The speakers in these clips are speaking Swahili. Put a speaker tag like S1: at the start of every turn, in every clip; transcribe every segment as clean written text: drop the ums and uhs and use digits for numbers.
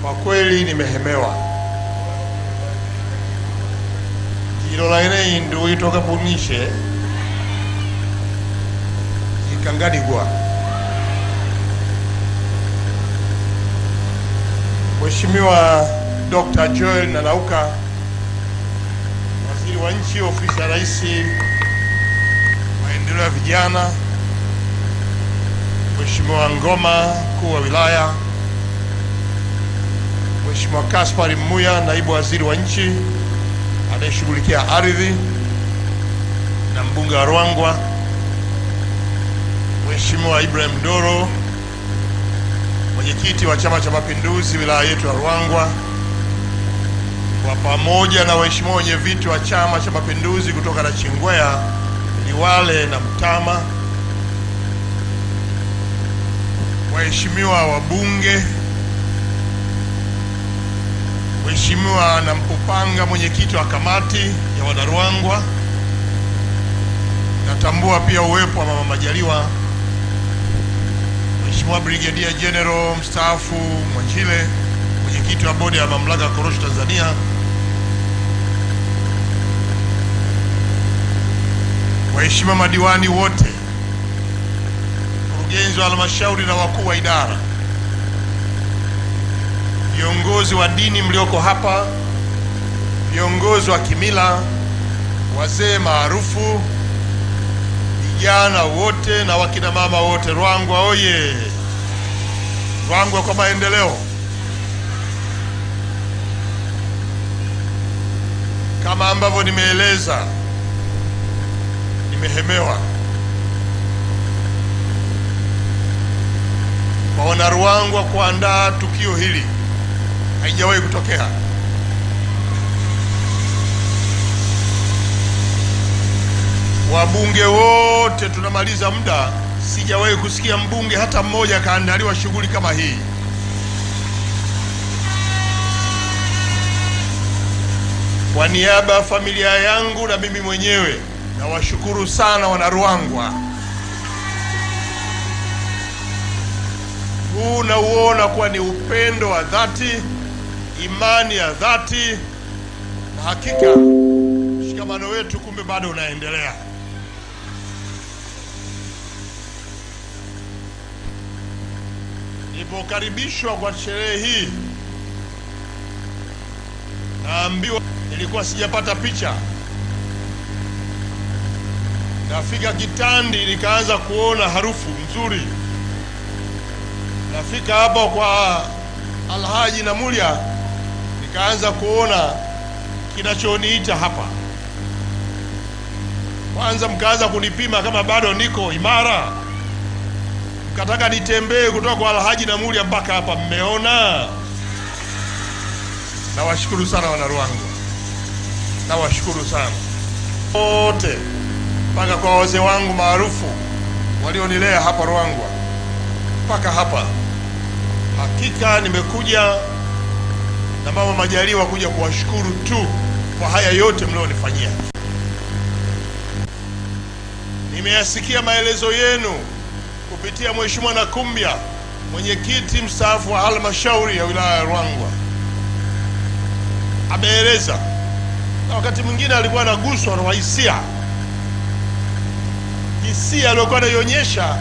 S1: Kwa kweli nimehemewa. Kilola ine ndu itoka punishe ikanganigwa. Mheshimiwa Dr. Joel Nanauka, Waziri wa Nchi, Ofisi ya Rais, Maendeleo ya Vijana, Mheshimiwa Ngoma, Mkuu wa Wilaya, Mheshimiwa Kaspar Mmuya, Naibu Waziri wa Nchi anayeshughulikia ardhi na mbunge wa Ruangwa, Mheshimiwa Ibrahim Ndoro, mwenyekiti wa Chama cha Mapinduzi wilaya yetu ya Ruangwa, kwa pamoja na waheshimiwa wenye viti wa Chama cha Mapinduzi kutoka Nachingwea, Liwale na Mtama, waheshimiwa wabunge, Mheshimiwa Nampupanga, mwenyekiti wa kamati ya Wanaruangwa. Natambua pia uwepo wa Mama Majaliwa, Mheshimiwa Brigadier General mstaafu Mwanjile, mwenyekiti wa bodi ya mamlaka ya korosho Tanzania, waheshimiwa madiwani wote, mkurugenzi wa halmashauri na wakuu wa idara, viongozi wa dini mlioko hapa, viongozi wa kimila, wazee maarufu, vijana wote na wakina mama wote. Ruangwa oye! Ruangwa kwa maendeleo. Kama ambavyo nimeeleza, nimehemewa. Kwa Wanaruangwa kuandaa tukio hili haijawahi kutokea. Wabunge wote tunamaliza muda, sijawahi kusikia mbunge hata mmoja kaandaliwa shughuli kama hii. Kwa niaba ya familia yangu na mimi mwenyewe, nawashukuru sana Wanaruangwa. Huu nauona kuwa ni upendo wa dhati, imani ya dhati, na hakika mshikamano wetu kumbe bado unaendelea. Nilipokaribishwa kwa sherehe hii, naambiwa nilikuwa sijapata picha. Nafika Kitandi nikaanza kuona harufu nzuri. Nafika hapa kwa Alhaji na Mulia nikaanza kuona kinachoniita hapa. Kwanza mkaanza kunipima kama bado niko imara, mkataka nitembee kutoka kwa Alhaji na Mulia mpaka hapa. Mmeona? Nawashukuru sana Wanaruangwa, nawashukuru sana wote, mpaka kwa wazee wangu maarufu walionilea hapa Ruangwa mpaka hapa. Hakika nimekuja na Mama Majaliwa kuja kuwashukuru tu kwa haya yote mlionifanyia. Nimeyasikia maelezo yenu kupitia Mheshimiwa Nakumbya, mwenyekiti mstaafu wa halmashauri ya wilaya ya Ruangwa. Ameeleza, na wakati mwingine alikuwa anaguswa na hisia. Hisia aliyokuwa anaionyesha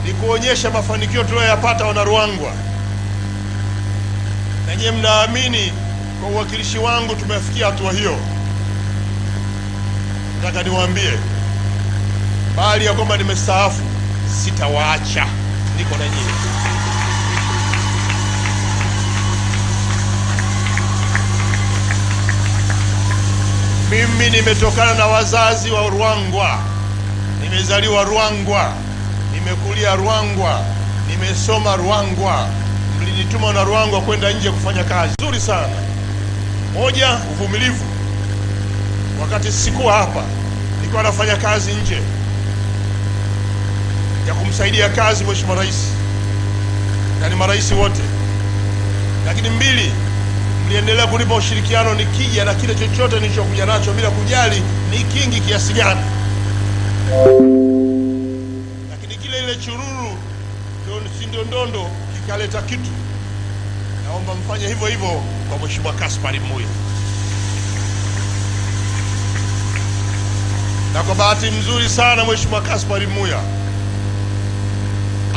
S1: ni kuonyesha mafanikio tuliyoyapata Wanaruangwa. Na nyinyi mnaamini kwa uwakilishi wangu tumefikia hatua hiyo. Nataka niwaambie, bali ya kwamba nimestaafu, sitawaacha, niko na nyinyi. Mimi nimetokana na wazazi wa Ruangwa, nimezaliwa Ruangwa, nimekulia Ruangwa, nimesoma Ruangwa. Mlinituma na Ruangwa kwenda nje kufanya kazi nzuri sana. Moja, uvumilivu. Wakati sikuwa hapa, nilikuwa nafanya kazi nje ya kumsaidia kazi Mheshimiwa Rais na ni marais wote. Lakini mbili, mliendelea kunipa ushirikiano nikija na kile chochote nilichokuja nacho bila kujali ni kingi kiasi gani. Lakini kile ile chururu ndio ndondo kikaleta kitu. Na naomba mfanye hivyo hivyo kwa Mheshimiwa Kaspar Mmuya. Na kwa bahati mzuri sana Mheshimiwa Kaspar Mmuya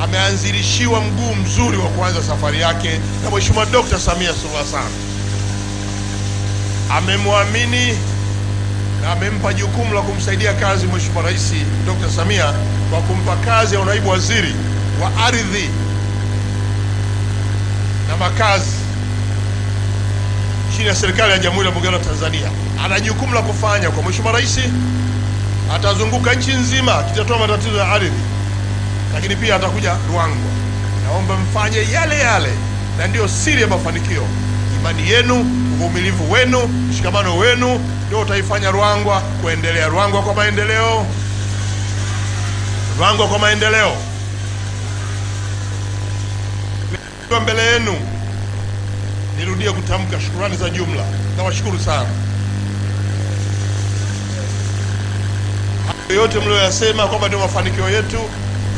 S1: ameanzilishiwa mguu mzuri wa kuanza safari yake na Mheshimiwa Dr. Samia Suluhu Hassan. Amemwamini na amempa jukumu la kumsaidia kazi Mheshimiwa Rais Dr. Samia kwa kumpa kazi ya unaibu waziri wa ardhi na makazi chini ya serikali ya Jamhuri ya Muungano wa Tanzania. Ana jukumu la kufanya kwa Mheshimiwa Rais. Atazunguka nchi nzima akitatua matatizo ya ardhi, lakini pia atakuja Ruangwa. Naomba mfanye yale yale, na ndio siri ya mafanikio. Imani yenu, uvumilivu wenu, mshikamano wenu ndio utaifanya Ruangwa kuendelea. Ruangwa kwa maendeleo, Ruangwa kwa maendeleo. Mbele yenu nirudie kutamka shukrani za jumla. Nawashukuru sana. Yote mlioyasema kwamba ndio mafanikio yetu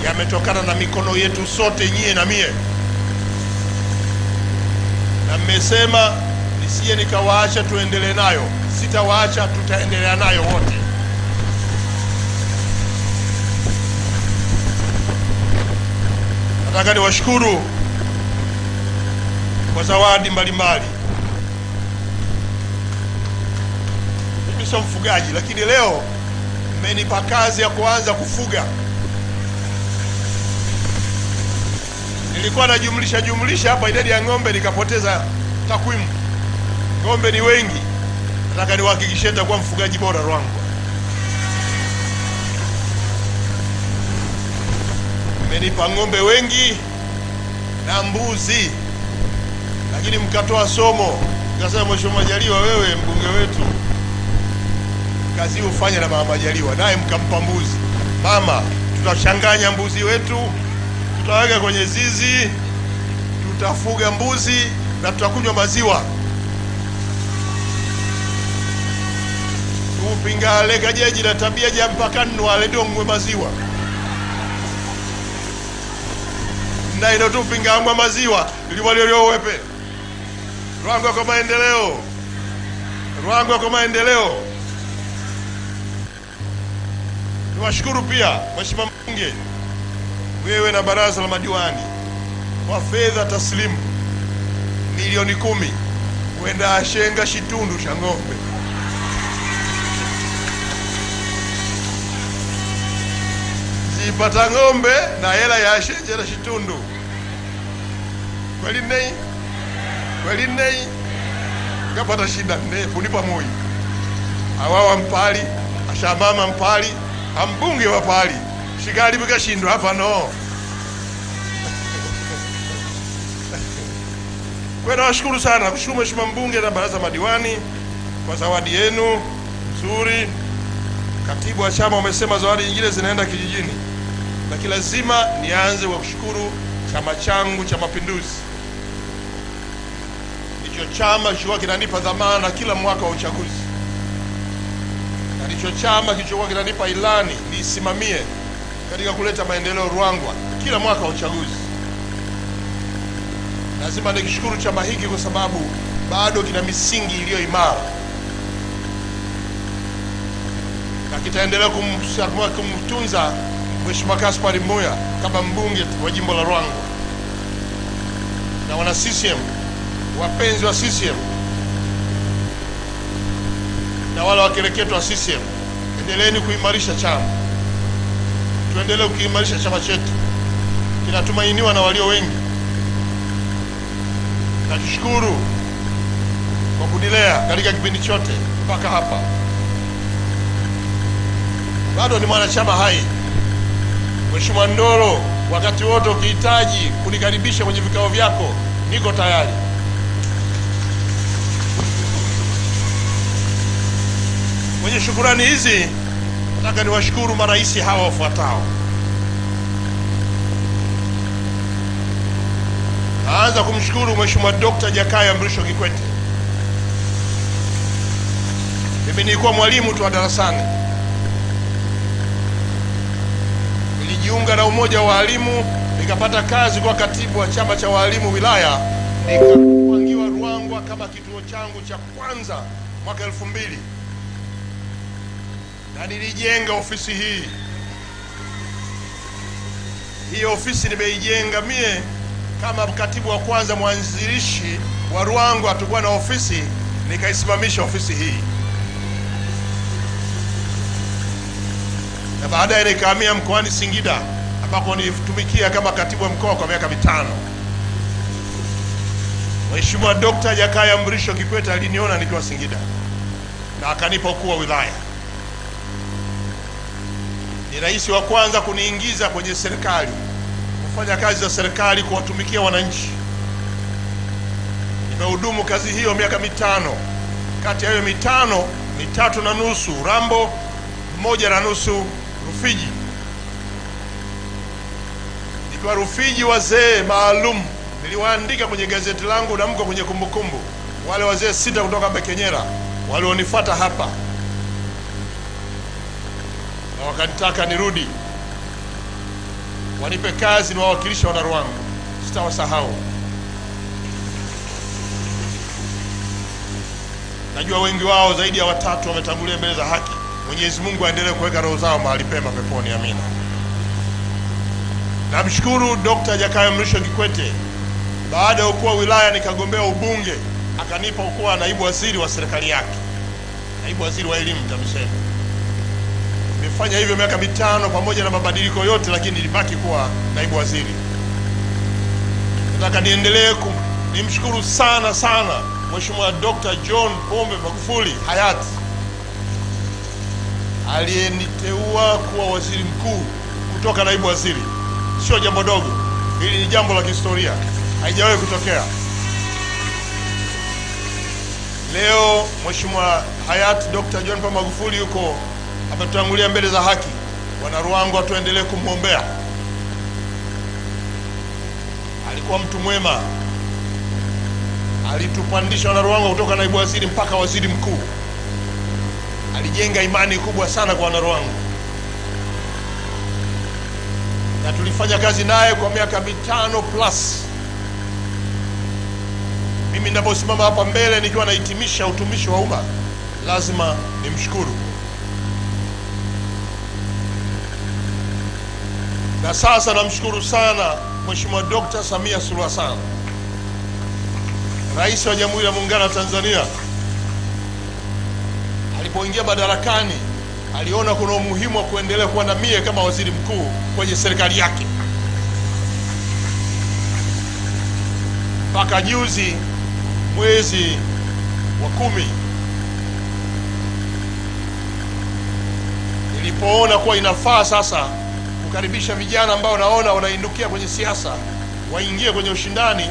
S1: yametokana na mikono yetu sote, nyie na mie. Na mmesema nisije nikawaacha, tuendelee nayo. Sitawaacha, tutaendelea nayo wote. Nataka niwashukuru kwa zawadi mbalimbali. Mimi sio mfugaji, lakini leo mmenipa kazi ya kuanza kufuga. Nilikuwa najumlisha hapa idadi ya ng'ombe nikapoteza takwimu. Ng'ombe ni wengi. Nataka niwahakikishie nitakuwa mfugaji bora Ruangwa. Mmenipa ng'ombe wengi na mbuzi, lakini mkatoa somo, mkasema Mheshimiwa Majaliwa, wewe mbunge wetu, kazi ufanye na Mama Majaliwa, naye mkampa mbuzi. Mama, tutachanganya mbuzi wetu, tutaweka kwenye zizi, tutafuga mbuzi na tutakunywa maziwa. Tupingale kajeji na tabia ja mpaka nwale dongwe maziwa. Na ino tupingangwa maziwa liwalio wepe. Ruangwa kwa maendeleo. Ruangwa kwa maendeleo. Niwashukuru pia Mheshimiwa Mbunge, wewe na baraza la madiwani kwa fedha taslimu milioni 10 kwenda Ashenga Shitundu cha ng'ombe. Zipata ng'ombe na hela ya Ashenga na Shitundu. Kweli nei? Kweli nei? Kapata shida ne kunipa moyo. Awawa Mpali, Ashamama Mpali, ambunge wa Pali. Shikali bika shindo hapa no. Kwa nawashukuru sana, kushukuru Mheshimiwa Mbunge na baraza madiwani kwa zawadi yenu nzuri. Katibu wa chama umesema zawadi nyingine zinaenda kijijini, lakini lazima nianze kwa kushukuru chama changu cha Mapinduzi. Ndicho chama kilichokuwa kinanipa dhamana kila mwaka wa uchaguzi, na ndicho chama kilichokuwa kinanipa ilani nisimamie katika kuleta maendeleo Ruangwa kila mwaka wa uchaguzi. Lazima nikishukuru chama hiki kwa sababu bado kina misingi iliyo imara, na kitaendelea kumtunza Mheshimiwa Kaspar Mmuya kama mbunge wa jimbo la Ruangwa. Na wana CCM, wapenzi wa CCM na wale wakereketo wa CCM, endeleeni kuimarisha chama. Tuendelee kuimarisha chama chetu, kinatumainiwa na walio wengi. Na tushukuru kwa kunilea katika kipindi chote mpaka hapa. Bado ni mwanachama hai. Mheshimiwa Ndolo, wakati wote ukihitaji kunikaribisha kwenye vikao vyako, niko tayari. Mwenye shukurani hizi, nataka niwashukuru marais hawa wafuatao. Naanza kumshukuru Mheshimiwa Dr. Jakaya Mrisho Kikwete. Mimi nilikuwa mwalimu tu wa darasani. Nilijiunga na umoja wa walimu, nikapata kazi kwa katibu wa chama cha walimu wilaya nikapangiwa Ruangwa kama kituo changu cha kwanza mwaka 2000, na nilijenga ofisi hii. Hii ofisi nimeijenga mie kama katibu wa kwanza mwanzilishi wa Ruangwa. Tulikuwa na ofisi, nikaisimamisha ofisi hii, na baadaye nikahamia mkoani Singida ambako nilitumikia kama katibu wa mkoa kwa miaka 5. Mheshimiwa Dr. Jakaya Mrisho Kikwete aliniona nikiwa Singida na akanipa ukuu wa wilaya. Ni rais wa kwanza kuniingiza kwenye serikali, kufanya kazi za serikali, kuwatumikia wananchi. Nimehudumu kazi hiyo miaka 5. Kati ya hiyo 5, 3.5 Urambo, 1.5 Rufiji. Nikiwa Rufiji, wazee maalum niliwaandika kwenye gazeti langu na mko kwenye kumbukumbu, wale wazee 6 kutoka Mbekenyera walionifuata hapa na wakanitaka nirudi wanipe kazi na wawakilisha wana Ruangwa. Sitawasahau. Najua wengi wao zaidi ya 3 wametangulia mbele za haki. Mwenyezi Mungu aendelee kuweka roho zao mahali pema peponi, amina. Namshukuru Dr. Jakaya Mrisho Kikwete, baada ya ukuu wa wilaya nikagombea ubunge, akanipa ukuu wa naibu waziri wa serikali yake, naibu waziri wa elimu TAMISEMI. Nimefanya hivyo miaka 5 pamoja na mabadiliko yote, lakini nilibaki kuwa naibu waziri. Nataka niendelee nimshukuru sana Mheshimiwa Dr. John Pombe Magufuli hayati, aliyeniteua kuwa waziri mkuu kutoka naibu waziri. Sio jambo dogo, hili ni jambo la kihistoria, haijawahi kutokea. Leo Mheshimiwa hayati Dr. John Pombe Magufuli yuko ametutangulia mbele za haki. Wana Ruangwa tuendelee kumwombea. Alikuwa mtu mwema, alitupandisha wana Ruangwa kutoka naibu waziri mpaka waziri mkuu. Alijenga imani kubwa sana kwa wana Ruangwa, na tulifanya kazi naye kwa miaka 5+. Mimi ninaposimama hapa mbele nikiwa nahitimisha utumishi wa umma, lazima nimshukuru. Na sasa namshukuru sana Mheshimiwa Dr. Samia Suluhu Hassan, Rais wa Jamhuri ya Muungano wa Tanzania. Alipoingia madarakani, aliona kuna umuhimu wa kuendelea kuwa na mie kama waziri mkuu kwenye serikali yake. Mpaka juzi mwezi wa 10 nilipoona kuwa inafaa sasa kukaribisha vijana ambao naona wanaindukia kwenye siasa, waingie kwenye ushindani,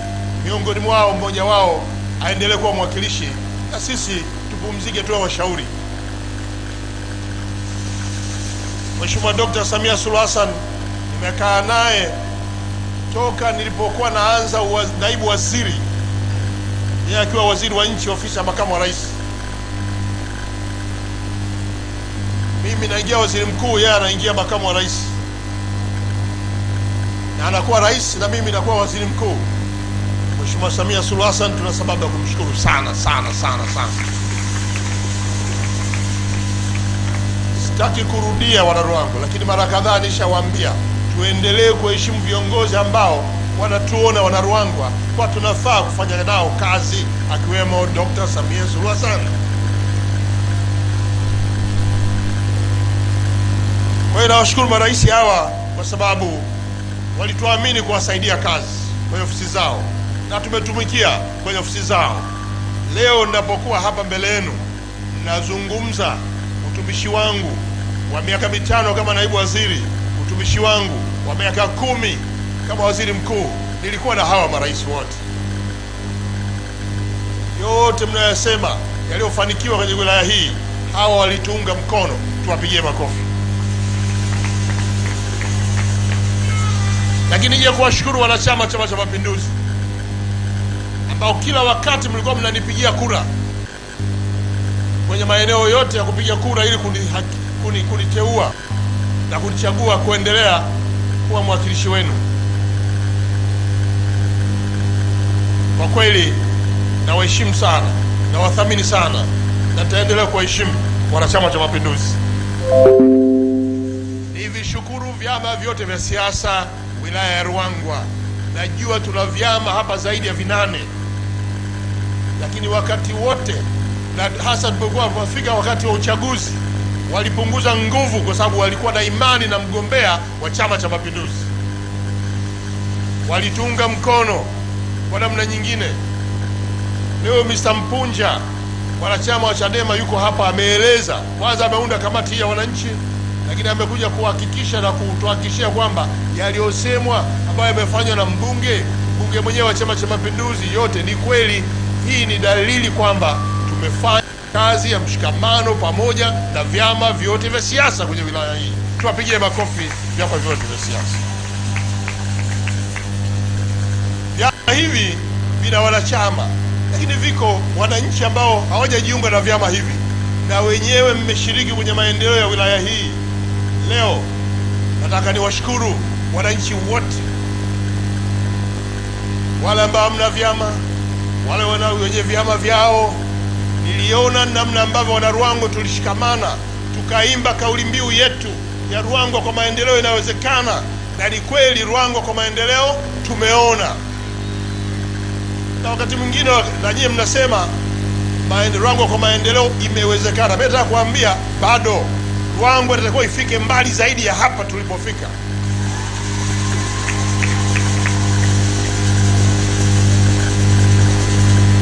S1: miongoni mwao mmoja wao aendelee kuwa mwakilishi, na sisi tupumzike tuwe washauri. Mheshimiwa Dr. Samia Suluhu Hassan nimekaa naye toka nilipokuwa naanza naibu waziri, yeye akiwa waziri wa nchi, ofisi ya makamu wa rais. Mimi naingia waziri mkuu, yeye anaingia makamu wa rais, na anakuwa rais na mimi nakuwa waziri mkuu. Mheshimiwa Samia Suluhu Hassan tuna sababu ya kumshukuru sana. Sitaki kurudia wana Ruangwa, lakini mara kadhaa nishawaambia tuendelee kuheshimu viongozi ambao wanatuona wana Ruangwa kwa tunafaa kufanya nao kazi, akiwemo Dr. Samia Suluhu Hassan. Kwa hiyo nawashukuru marais hawa kwa sababu walituamini kuwasaidia kazi kwenye ofisi zao, na tumetumikia kwenye ofisi zao. Leo ninapokuwa hapa mbele yenu nazungumza utumishi wangu wa miaka 5 kama naibu waziri, utumishi wangu wa miaka 10 kama waziri mkuu, nilikuwa na hawa marais wote. Yote mnayosema yaliyofanikiwa kwenye wilaya hii, hawa walituunga mkono, tuwapigie makofi. Lakini nije kuwashukuru wanachama Chama cha Mapinduzi ambao kila wakati mlikuwa mnanipigia kura kwenye maeneo yote ya kupiga kura ili kuniteua na kunichagua kuendelea kuwa mwakilishi wenu. Kwa kweli nawaheshimu sana, nawathamini sana, na nitaendelea kuwaheshimu wanachama cha Mapinduzi. Nivishukuru vyama vyote vya siasa wilaya ya Ruangwa. Najua tuna vyama hapa zaidi ya 8, lakini wakati wote, na hasa tulipokuwa tunafika wakati wa uchaguzi, walipunguza nguvu kwa sababu walikuwa na imani na mgombea wa Chama cha Mapinduzi. Walitunga mkono kwa namna nyingine. Leo Mr. Mpunja, wanachama wa Chadema, yuko hapa, ameeleza kwanza, ameunda kamati ya wananchi, lakini amekuja kuhakikisha na kutuhakikishia kwamba yaliyosemwa ambayo yamefanywa na mbunge mwenyewe wa Chama cha Mapinduzi yote ni kweli. Hii ni dalili kwamba tumefanya kazi ya mshikamano pamoja na vyama vyote vya siasa kwenye wilaya hii. Tuwapigie makofi vyama vyote vya siasa. Vyama hivi vina wanachama, lakini viko wananchi ambao hawajajiunga na vyama hivi, na wenyewe mmeshiriki kwenye maendeleo ya wilaya hii. Leo nataka niwashukuru wananchi wote, wale ambao hamna vyama, wale wenye vyama vyao. Niliona namna ambavyo wana Ruangwa tulishikamana, tukaimba kauli mbiu yetu ya Ruangwa kwa maendeleo inawezekana, na ni kweli Ruangwa kwa maendeleo tumeona. Na wakati mwingine na nyie mnasema Ruangwa kwa maendeleo imewezekana. Mimi nataka kuambia bado Ruangwa inatakiwa ifike mbali zaidi ya hapa tulipofika.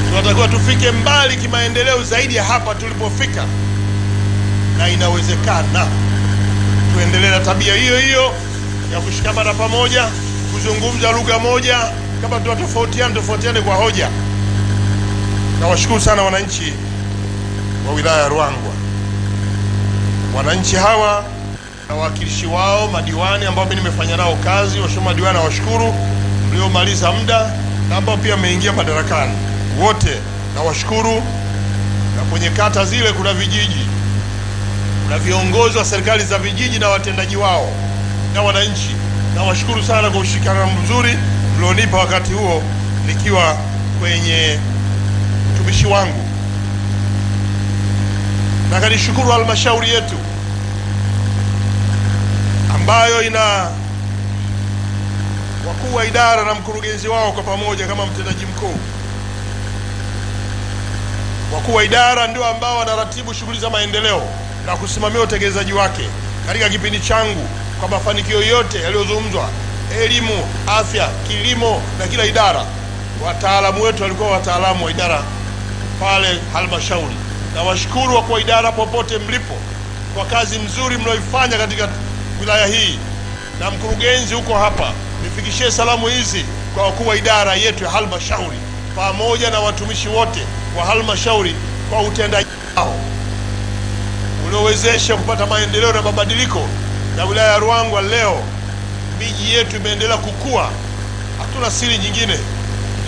S1: Tunatakiwa tufike mbali kimaendeleo zaidi ya hapa tulipofika, na inawezekana. Tuendelee na tabia hiyo hiyo ya kushikamana pamoja, kuzungumza lugha moja, kama tofautiane kwa hoja. Nawashukuru sana wananchi wa wilaya ya Ruangwa. Wananchi hawa na wawakilishi wao, madiwani ambao mimi nimefanya nao kazi, washoma madiwani nawashukuru, mliomaliza muda na ambao pia mmeingia madarakani, wote nawashukuru. Na kwenye kata zile kuna vijiji, kuna viongozi wa serikali za vijiji na watendaji wao na wananchi, nawashukuru sana kwa ushirikiano mzuri mlionipa wakati huo nikiwa kwenye utumishi wangu. Na kanishukuru halmashauri yetu ambayo ina wakuu wa idara na mkurugenzi wao kwa pamoja kama mtendaji mkuu. Wakuu wa idara ndio ambao wanaratibu shughuli za maendeleo na kusimamia utekelezaji wake katika kipindi changu kwa mafanikio yote yaliyozungumzwa: elimu, afya, kilimo na kila idara. Wataalamu wetu walikuwa wataalamu wa idara pale halmashauri. Na washukuru wakuu wa idara popote mlipo kwa kazi mzuri mnaoifanya katika wilaya hii, na mkurugenzi huko hapa, nifikishie salamu hizi kwa wakuu wa idara yetu ya halmashauri pamoja na watumishi wote wa halmashauri kwa utendaji wao uliowezesha kupata maendeleo na mabadiliko ya wilaya ya Ruangwa. Leo miji yetu imeendelea kukua. Hatuna siri nyingine,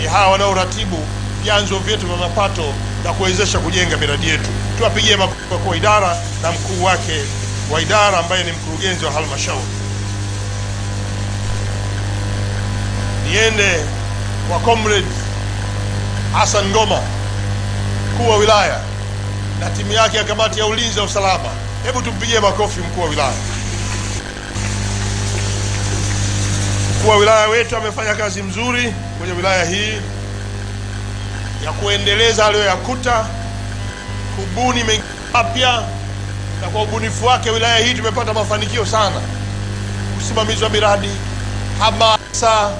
S1: ni hawa wanaoratibu vyanzo vyetu vya mapato na kuwezesha kujenga miradi yetu. Tuwapigie makofi kwa idara na mkuu wake wa idara ambaye ni mkurugenzi wa halmashauri. Niende kwa Comrade Hassan Ngoma, mkuu wa wilaya na timu yake ya kamati ya ulinzi na usalama. Hebu tumpigie makofi mkuu wa wilaya. Mkuu wa wilaya wetu amefanya kazi mzuri kwenye wilaya hii ya kuendeleza aliyoyakuta, kubuni mengi mapya, na kwa ubunifu wake wilaya hii tumepata mafanikio sana. Usimamizi wa miradi, hamasa.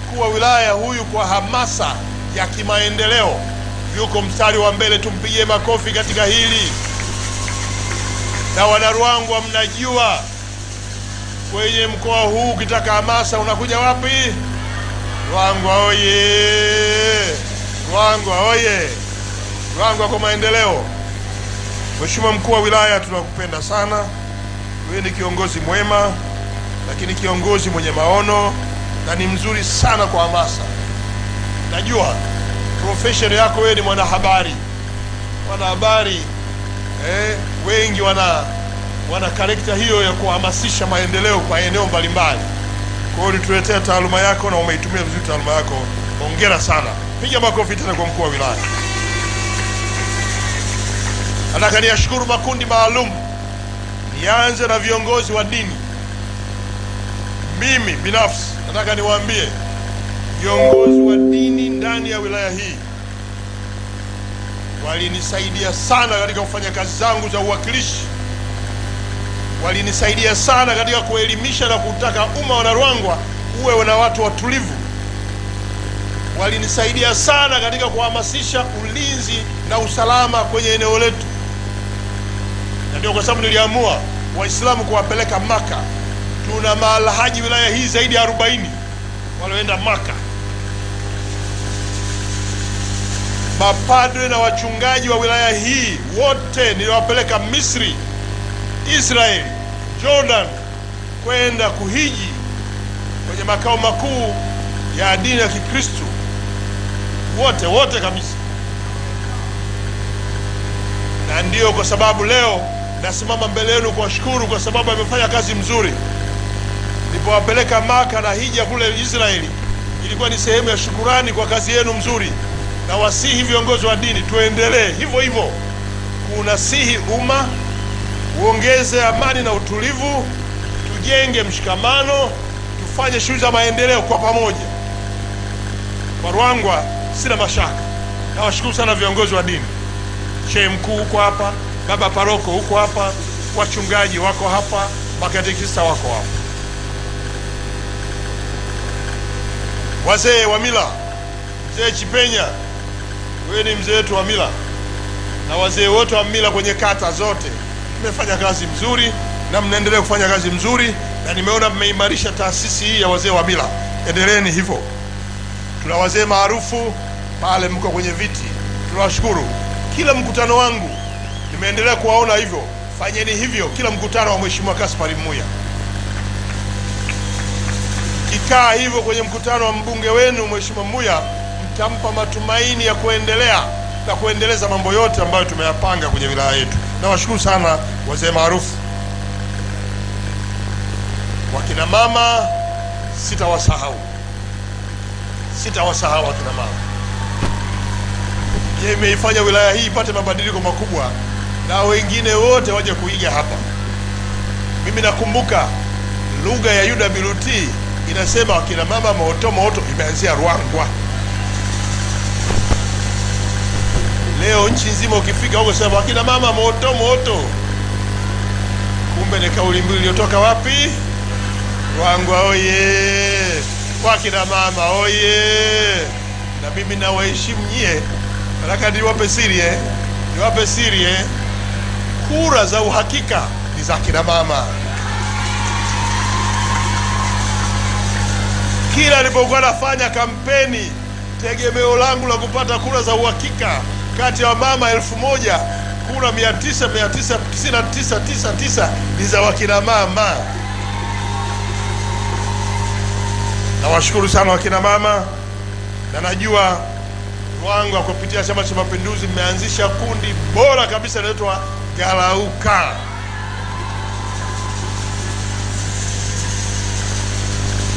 S1: Mkuu wa wilaya huyu kwa hamasa ya kimaendeleo yuko mstari wa mbele, tumpigie makofi katika hili. Na wana Ruangwa, mnajua kwenye mkoa huu ukitaka hamasa unakuja wapi? Ruangwa oye! Ruangwa oye! Ruangwa kwa maendeleo. Mheshimiwa mkuu wa wilaya, tunakupenda sana. Wewe ni kiongozi mwema, lakini kiongozi mwenye maono, na ni mzuri sana kwa hamasa. Najua profession yako wewe ni mwanahabari. Wanahabari wengi wana karakta hiyo ya kuhamasisha maendeleo kwa eneo mbalimbali. Kwa hiyo ulituletea taaluma yako na umeitumia vizuri taaluma yako. Hongera sana. Piga makofi tena kwa mkuu wa wilaya. Nataka niashukuru makundi maalum. Nianze na viongozi wa dini. Mimi binafsi nataka niwaambie viongozi wa dini ndani ya wilaya hii walinisaidia sana katika kufanya kazi zangu za uwakilishi. Walinisaidia sana katika kuelimisha na kutaka umma wa Ruangwa uwe na watu watulivu. Walinisaidia sana katika kuhamasisha ulinzi na usalama kwenye eneo letu. Na ndio kwa sababu niliamua Waislamu kuwapeleka Maka. Tuna maalahaji wilaya hii zaidi ya 40 walioenda Maka. Mapadre na wachungaji wa wilaya hii wote niliwapeleka Misri, Israeli, Jordan kwenda kuhiji kwenye makao makuu ya dini ya Kikristo. Wote kabisa. Na ndio kwa sababu leo nasimama mbele yenu kuwashukuru kwa sababu amefanya kazi mzuri. Nilipowapeleka Maka na hija kule Israeli, ilikuwa ni sehemu ya shukurani kwa kazi yenu mzuri. Na wasihi viongozi wa dini tuendelee hivyo hivyo kunasihi umma, uongeze amani na utulivu, tujenge mshikamano, tufanye shughuli za maendeleo kwa pamoja. Kwa Ruangwa sina mashaka. Nawashukuru sana viongozi wa dini. Shehe mkuu huko hapa, baba paroko huko hapa, wachungaji wako hapa, makatekista wako hapa, wazee wa mila. Mzee Chipenya, wewe ni mzee wetu wa mila, na wazee wote wa mila kwenye kata zote mmefanya kazi mzuri na mnaendelea kufanya kazi mzuri, na nimeona mmeimarisha taasisi hii ya wazee wa mila. Endeleeni hivyo. Tuna wazee maarufu pale mko kwenye viti, tunawashukuru. Kila mkutano wangu nimeendelea kuwaona hivyo. Fanyeni hivyo kila mkutano wa Mheshimiwa Kaspari Mmuya. Kikaa hivyo kwenye mkutano wa mbunge wenu Mheshimiwa Mmuya, mtampa matumaini ya kuendelea na kuendeleza mambo yote ambayo tumeyapanga kwenye wilaya yetu. Nawashukuru sana wazee maarufu. Wakina mama sitawasahau wakina mama. Yeye imeifanya wilaya hii ipate mabadiliko makubwa na wengine wote waje kuiga hapa. Mimi nakumbuka lugha ya UWT inasema wakina mama moto imeanzia Ruangwa. Leo nchi nzima ukifika huko sema wakina mama moto. Kumbe ni kauli mbiu iliyotoka wapi? Ruangwa oye! Wakina mama oye! Na mimi nawaheshimu nyie. Nataka niwape siri kura za uhakika ni za kina mama. Kila nilipokuwa nafanya kampeni, tegemeo langu la kupata kura za uhakika kati ya mama 1000, kura 999 ni za wakina mama. Nawashukuru sana wakina mama, na najua Ruangwa kupitia Chama cha Mapinduzi mmeanzisha kundi bora kabisa linaloitwa Garauka.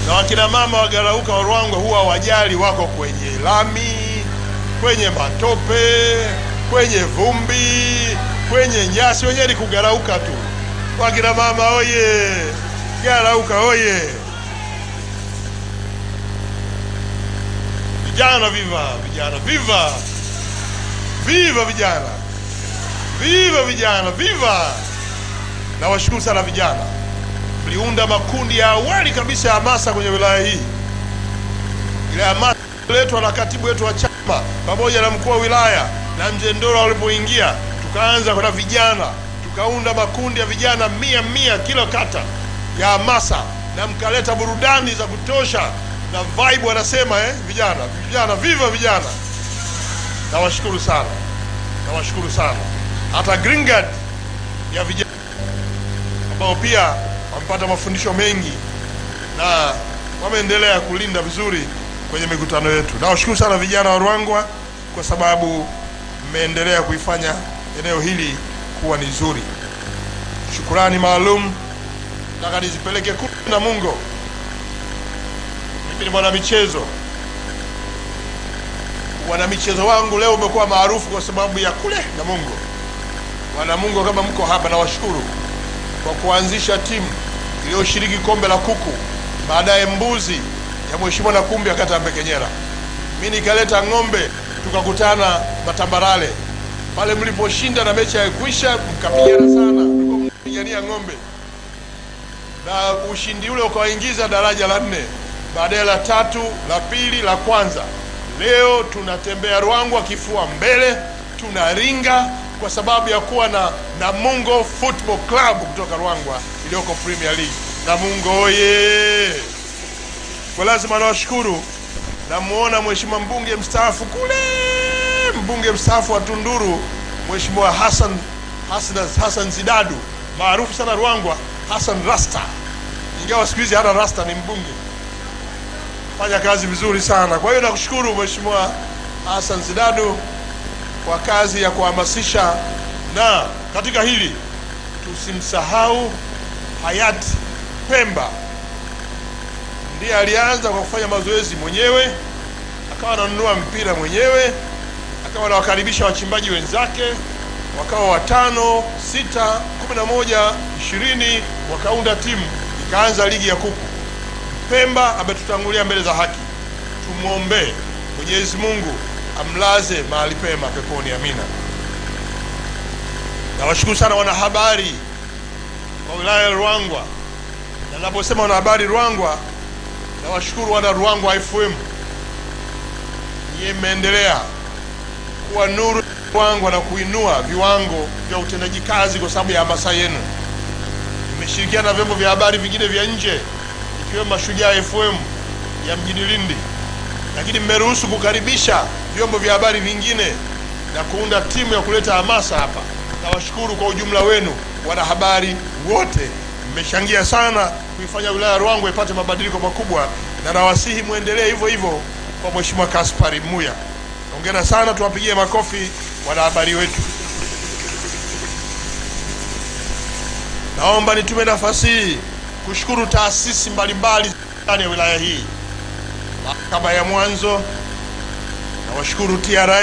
S1: Na wakina mama wa Garauka wa Ruangwa huwa wajali, wako kwenye lami, kwenye matope, kwenye vumbi, kwenye nyasi, wenyewe ni kugarauka tu. Wakina mama oye! Garauka oye! Vijana viva! Vijana viva! Nawashukuru sana vijana. Mliunda makundi ya awali kabisa ya hamasa kwenye wilaya hii. Ile hamasa ililetwa na katibu wetu wa chama pamoja na mkuu wa wilaya na mzee Ndoro walipoingia, tukaanza kwa vijana, tukaunda makundi ya vijana 100 kila kata ya hamasa, na mkaleta burudani za kutosha na vibe wanasema vijana viva vijana. Nawashukuru sana. Hata Green Guard ya vijana ambao pia wamepata mafundisho mengi na wameendelea kulinda vizuri kwenye mikutano yetu. Nawashukuru sana vijana wa Ruangwa kwa sababu mmeendelea kuifanya eneo hili kuwa ni zuri. Shukrani maalum nataka nizipeleke kule Namungo. Mimi ni mwana michezo. Wanamichezo wangu leo umekuwa maarufu kwa sababu ya kule Namungo. Wanamungo kama mko hapa, na washukuru kwa kuanzisha timu iliyoshiriki kombe la kuku, baadaye mbuzi ya Mheshimiwa Nakumbi ya kata ya Mbekenyera. Mimi nikaleta ng'ombe, tukakutana Matambarale. Pale mliposhinda na mechi haikwisha, mkapigana sana, mkapigania ng'ombe. Na ushindi ule ukawaingiza daraja la 4, baadaye la 3, la 2, la kwanza. Leo tunatembea Ruangwa kifua mbele, tunaringa kwa sababu ya kuwa na Namungo Football Club kutoka Ruangwa iliyoko Premier League. Namungo oye! Kwa lazima nawashukuru. Namuona Mheshimiwa mbunge mstaafu kule, mbunge mstaafu wa Tunduru, Mheshimiwa Hassan Zidadu, maarufu sana Ruangwa, Hassan Rasta. Ingawa siku hizi hana rasta, ni mbunge. Fanya kazi vizuri sana. Kwa hiyo nakushukuru Mheshimiwa Hassan Zidadu kwa kazi ya kuhamasisha, na katika hili tusimsahau hayati Pemba. Ndiye alianza kwa kufanya mazoezi mwenyewe, akawa ananunua mpira mwenyewe, akawa anawakaribisha wachimbaji wenzake, wakawa 5, 6, 11, 20, wakaunda timu, ikaanza ligi ya kuku. Pemba ametutangulia mbele za haki, tumuombe Mwenyezi Mungu amlaze mahali pema peponi, amina. Nawashukuru sana wanahabari wa wilaya ya Ruangwa, na ninaposema wanahabari Ruangwa, nawashukuru wana Ruangwa FM. Yeye mmeendelea kuwa nuru Ruangwa na kuinua viwango vya utendaji kazi kwa sababu ya hamasa yenu. Mmeshirikiana na vyombo vya habari vingine vya nje ikiwemo Mashujaa FM ya mjini Lindi, lakini mmeruhusu kukaribisha vyombo vya habari vingine na kuunda timu ya kuleta hamasa hapa. Nawashukuru kwa ujumla wenu wanahabari wote, mmechangia sana kuifanya wilaya ya Ruangwa ipate mabadiliko makubwa, na nawasihi muendelee hivyo hivyo kwa Mheshimiwa Kaspari Muya. Hongera sana, tuwapigie makofi wanahabari wetu. Naomba nitume nafasi hii kushukuru taasisi mbalimbali ndani ya wilaya hii. Mahakama ya mwanzo, nawashukuru TRA,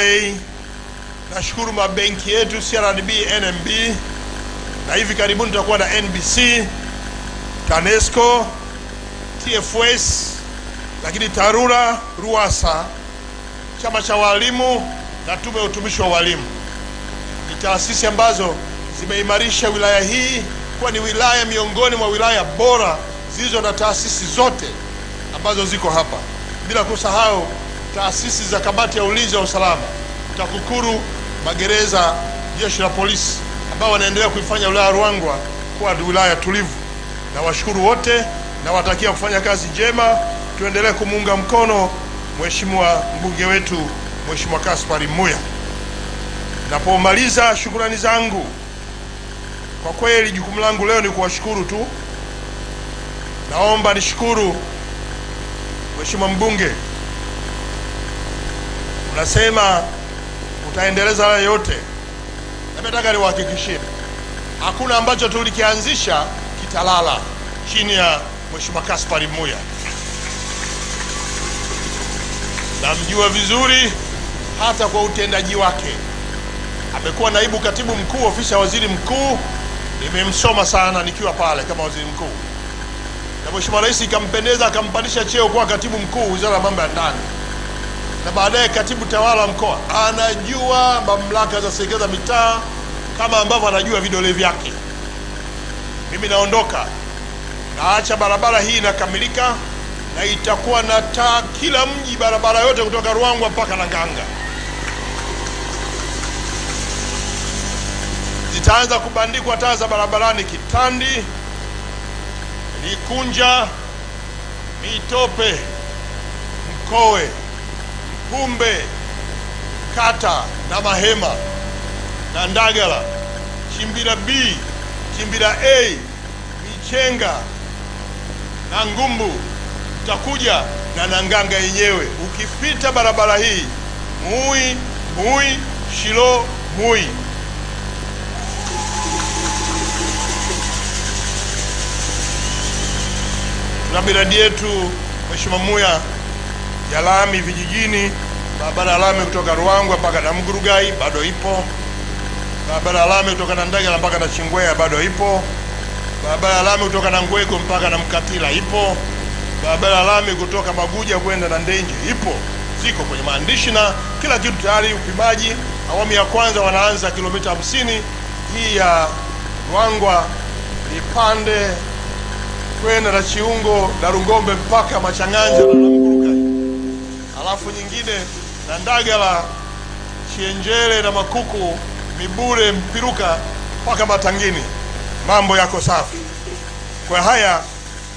S1: nashukuru mabenki yetu CRDB, NMB, na hivi karibuni tutakuwa na NBC, TANESCO, TFS, lakini TARURA, RUASA, chama cha walimu na tume ya utumishi wa walimu. Ni taasisi ambazo zimeimarisha wilaya hii kuwa ni wilaya miongoni mwa wilaya bora zilizo na taasisi zote ambazo ziko hapa, bila kusahau taasisi za kamati ya ulinzi wa usalama, TAKUKURU, magereza, jeshi la polisi, ambao wanaendelea kuifanya wilaya ya Ruangwa kuwa wilaya tulivu. Na washukuru wote na watakia kufanya kazi njema. Tuendelee kumuunga mkono Mheshimiwa mbunge wetu Mheshimiwa Kaspari Muya. Napomaliza shukrani zangu, kwa kweli jukumu langu leo ni kuwashukuru tu. Naomba nishukuru Mheshimiwa mbunge, unasema utaendeleza haya yote, na nataka niwahakikishie hakuna ambacho tulikianzisha kitalala chini ya Mheshimiwa Kaspari Muya. Namjua vizuri hata kwa utendaji wake. Amekuwa naibu katibu mkuu ofisi ya waziri mkuu, nimemsoma sana nikiwa pale kama waziri mkuu, na Mheshimiwa Rais ikampendeza akampandisha cheo kwa katibu mkuu wizara ya mambo ya ndani, na baadaye katibu tawala mkoa. Anajua mamlaka za serikali za mitaa kama ambavyo anajua vidole vyake. Mimi naondoka, naacha barabara hii inakamilika, na itakuwa na taa kila mji, barabara yote kutoka Ruangwa mpaka Nanganga. Zitaanza kubandikwa taa za barabarani Kitandi, Likunja, Mitope, Mkowe, Mpumbe, Kata na Mahema na Ndagala, Chimbira B, Chimbira A, Michenga na Ngumbu, utakuja na Nanganga yenyewe. Ukipita barabara hii Mui, Shilo, Mui, na miradi yetu Mheshimiwa Muya ya lami vijijini Barabara ya lami kutoka Ruangwa mpaka Namgurugai bado ipo. Barabara ya lami kutoka Nandagala mpaka Nachingwea bado ipo. Barabara ya lami kutoka Nangwego mpaka Namkatila ipo. Barabara ya lami kutoka Maguja kwenda na Ndenje ipo. Ziko kwenye maandishi na kila kitu tayari. Upimaji awamu ya kwanza wanaanza kilomita 50 hii ya Ruangwa Ipande kwenda na Chiungo na Rungombe mpaka Machanganja na Namgurugai. Alafu nyingine na Ndagala, Chienjele na Makuku, Mibure, Mpiruka mpaka Matangini. Mambo yako safi. Kwa haya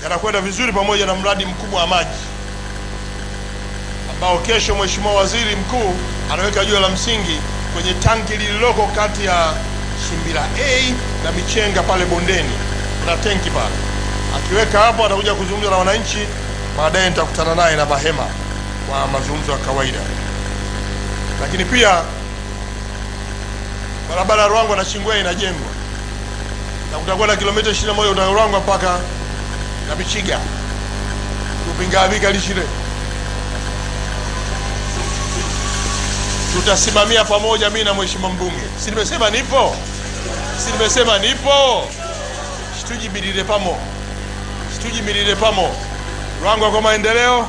S1: yanakwenda vizuri, pamoja na mradi mkubwa wa maji ambao kesho Mheshimiwa Waziri Mkuu anaweka jiwe la msingi kwenye tanki lililoko kati ya Simbira A na Michenga pale bondeni. Kuna tenki pale. Akiweka hapo atakuja kuzungumza na wananchi, baadaye nitakutana naye na Bahema kwa mazungumzo ya kawaida. Lakini pia barabara ya Ruangwa na Chingwea inajengwa. Na kutakuwa na kilomita 21 kutoka Ruangwa mpaka na Michiga. Kupingabika lishire. Tutasimamia pamoja mimi na Mheshimiwa mbunge. Si nimesema nipo? Si nimesema nipo? Situjibirire pamo. Situjibirire pamo. Ruangwa kwa maendeleo.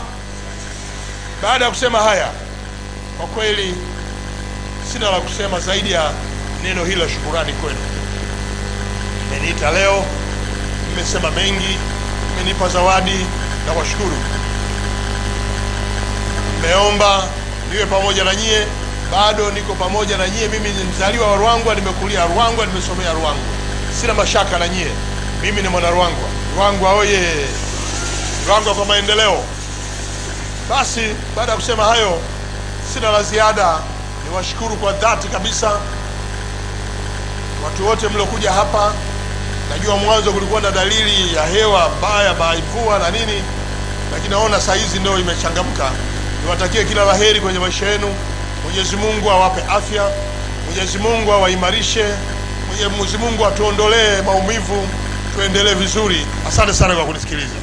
S1: Baada ya kusema haya, kwa kweli sina la kusema zaidi ya neno hili la shukurani kwenu. Mmeniita leo, mmesema mengi, mmenipa zawadi na washukuru. Mmeomba niwe pamoja na nyie, bado niko pamoja na nyie. Mimi ni mzaliwa wa Ruangwa, nimekulia Ruangwa, nimesomea Ruangwa. Sina mashaka na nyie. Mimi ni mwana Ruangwa. Ruangwa oye! Ruangwa kwa maendeleo. Basi baada ya kusema hayo, sina la ziada. Niwashukuru kwa dhati kabisa watu wote mliokuja hapa. Najua mwanzo kulikuwa na dalili ya hewa mbaya, mvua na nini, lakini naona saa hizi ndio imechangamka. Niwatakie kila laheri kwenye maisha yenu. Mwenyezi Mungu awape afya, Mwenyezi Mungu awaimarishe, Mwenyezi Mungu atuondolee maumivu, tuendelee vizuri. Asante sana kwa kunisikiliza.